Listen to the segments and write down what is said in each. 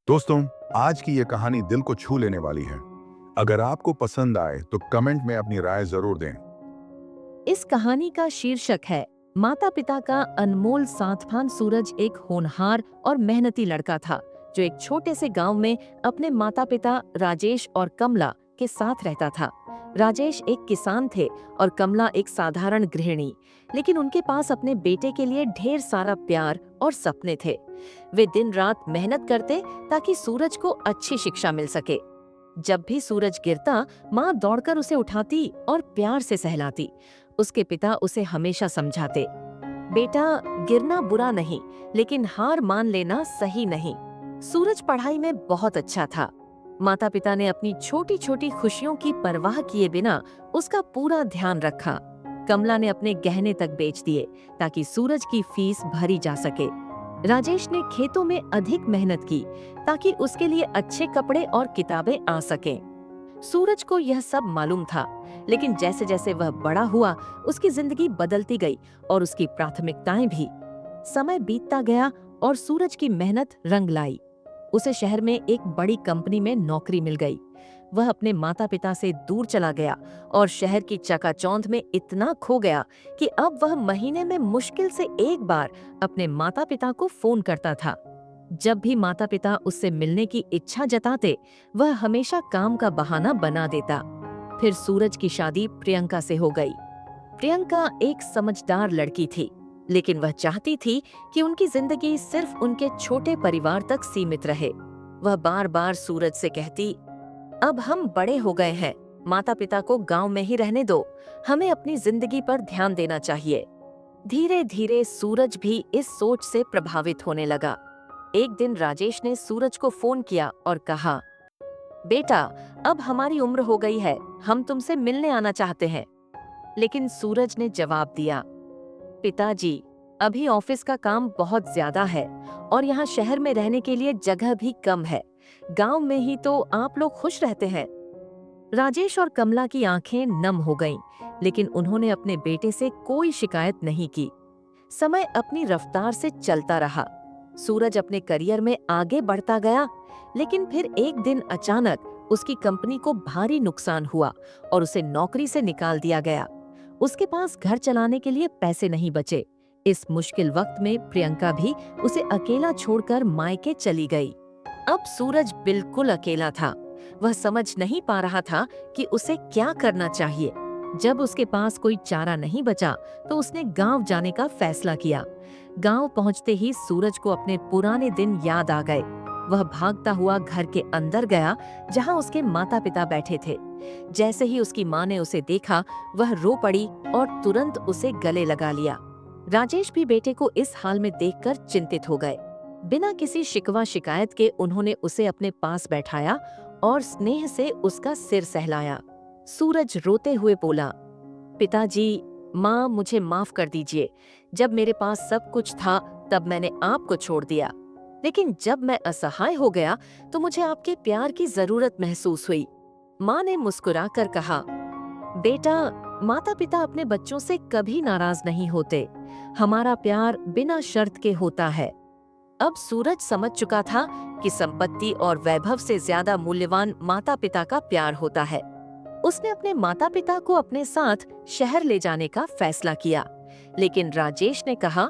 दोस्तों, आज की ये कहानी दिल को छू लेने वाली है। अगर आपको पसंद आए तो कमेंट में अपनी राय जरूर दें। इस कहानी का शीर्षक है माता पिता का अनमोल साथवान। सूरज एक होनहार और मेहनती लड़का था जो एक छोटे से गांव में अपने माता पिता राजेश और कमला के साथ रहता था। राजेश एक किसान थे और कमला एक साधारण गृहिणी, लेकिन उनके पास अपने बेटे के लिए ढेर सारा प्यार और सपने थे। वे दिन रात मेहनत करते ताकि सूरज को अच्छी शिक्षा मिल सके। जब भी सूरज गिरता, माँ दौड़कर उसे उठाती और प्यार से सहलाती। उसके पिता उसे हमेशा समझाते, बेटा, गिरना बुरा नहीं, लेकिन हार मान लेना सही नहीं। सूरज पढ़ाई में बहुत अच्छा था। माता पिता ने अपनी छोटी छोटी खुशियों की परवाह किए बिना उसका पूरा ध्यान रखा। कमला ने अपने गहने तक बेच दिए ताकि सूरज की फीस भरी जा सके। राजेश ने खेतों में अधिक मेहनत की ताकि उसके लिए अच्छे कपड़े और किताबें आ सकें। सूरज को यह सब मालूम था, लेकिन जैसे जैसे वह बड़ा हुआ, उसकी जिंदगी बदलती गई और उसकी प्राथमिकताएं भी। समय बीतता गया और सूरज की मेहनत रंग लाई। उसे शहर में एक बड़ी कंपनी में नौकरी मिल गई। वह अपने माता पिता से दूर चला गया और शहर की चकाचौंध में इतना खो गया कि अब वह महीने में मुश्किल से एक बार अपने माता पिता को फोन करता था। जब भी माता पिता उससे मिलने की इच्छा जताते, वह हमेशा काम का बहाना बना देता। फिर सूरज की शादी प्रियंका से हो गई। प्रियंका एक समझदार लड़की थी, लेकिन वह चाहती थी कि उनकी जिंदगी सिर्फ उनके छोटे परिवार तक सीमित रहे। वह बार बार सूरज से कहती, अब हम बड़े हो गए हैं, माता पिता को गांव में ही रहने दो, हमें अपनी जिंदगी पर ध्यान देना चाहिए। धीरे धीरे सूरज भी इस सोच से प्रभावित होने लगा। एक दिन राजेश ने सूरज को फोन किया और कहा, बेटा, अब हमारी उम्र हो गई है, हम तुमसे मिलने आना चाहते हैं। लेकिन सूरज ने जवाब दिया, पिताजी, अभी ऑफिस का काम बहुत ज्यादा है और यहाँ शहर में रहने के लिए जगह भी कम है। गांव में ही तो आप लोग खुश रहते हैं। राजेश और कमला की आंखें नम हो गईं, लेकिन उन्होंने अपने बेटे से कोई शिकायत नहीं की। समय अपनी रफ्तार से चलता रहा। सूरज अपने करियर में आगे बढ़ता गया, लेकिन फिर एक दिन अचानक उसकी कंपनी को भारी नुकसान हुआ और उसे नौकरी से निकाल दिया गया। उसके पास घर चलाने के लिए पैसे नहीं बचे। इस मुश्किल वक्त में प्रियंका भी उसे अकेला छोड़कर मायके चली गई। अब सूरज बिल्कुल अकेला था। वह समझ नहीं पा रहा था कि उसे क्या करना चाहिए। जब उसके पास कोई चारा नहीं बचा, तो उसने गांव जाने का फैसला किया। गांव पहुंचते ही सूरज को अपने पुराने दिन याद आ गए। वह भागता हुआ घर के अंदर गया, जहां उसके माता पिता बैठे थे। जैसे ही उसकी माँ ने उसे देखा, वह रो पड़ी और तुरंत उसे गले लगा लिया। राजेश भी बेटे को इस हाल में देखकर चिंतित हो गए। बिना किसी शिकवा शिकायत के उन्होंने उसे अपने पास बैठाया और स्नेह से उसका सिर सहलाया। सूरज रोते हुए बोला, पिताजी, माँ, मुझे माफ कर दीजिए। जब मेरे पास सब कुछ था तब मैंने आपको छोड़ दिया, लेकिन जब मैं असहाय हो गया तो मुझे आपके प्यार की जरूरत महसूस हुई। माँ ने मुस्कुराकर कहा, बेटा, माता पिता अपने बच्चों से कभी नाराज नहीं होते। हमारा प्यार बिना शर्त के होता है। अब सूरज समझ चुका था कि संपत्ति और वैभव से ज्यादा मूल्यवान माता पिता का प्यार होता है। उसने अपने माता पिता को अपने साथ शहर ले जाने का फैसला किया, लेकिन राजेश ने कहा,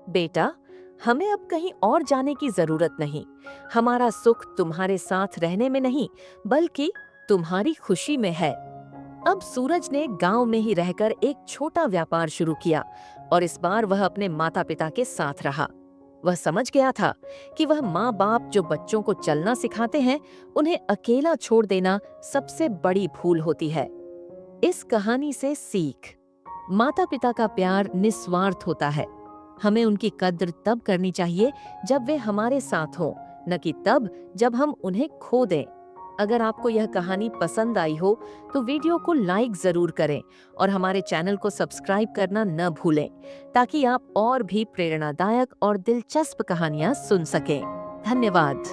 बेटा, हमें अब कहीं और जाने की जरूरत नहीं। हमारा सुख तुम्हारे साथ रहने में नहीं, बल्कि तुम्हारी खुशी में है। अब सूरज ने गांव में ही रहकर एक छोटा व्यापार शुरू किया और इस बार वह अपने माता पिता के साथ रहा। वह समझ गया था कि वह माँ बाप जो बच्चों को चलना सिखाते हैं, उन्हें अकेला छोड़ देना सबसे बड़ी भूल होती है। इस कहानी से सीख, माता पिता का प्यार निस्वार्थ होता है। हमें उनकी कद्र तब करनी चाहिए जब वे हमारे साथ हों, न कि तब जब हम उन्हें खो दें। अगर आपको यह कहानी पसंद आई हो तो वीडियो को लाइक जरूर करें और हमारे चैनल को सब्सक्राइब करना न भूलें, ताकि आप और भी प्रेरणादायक और दिलचस्प कहानियां सुन सकें। धन्यवाद।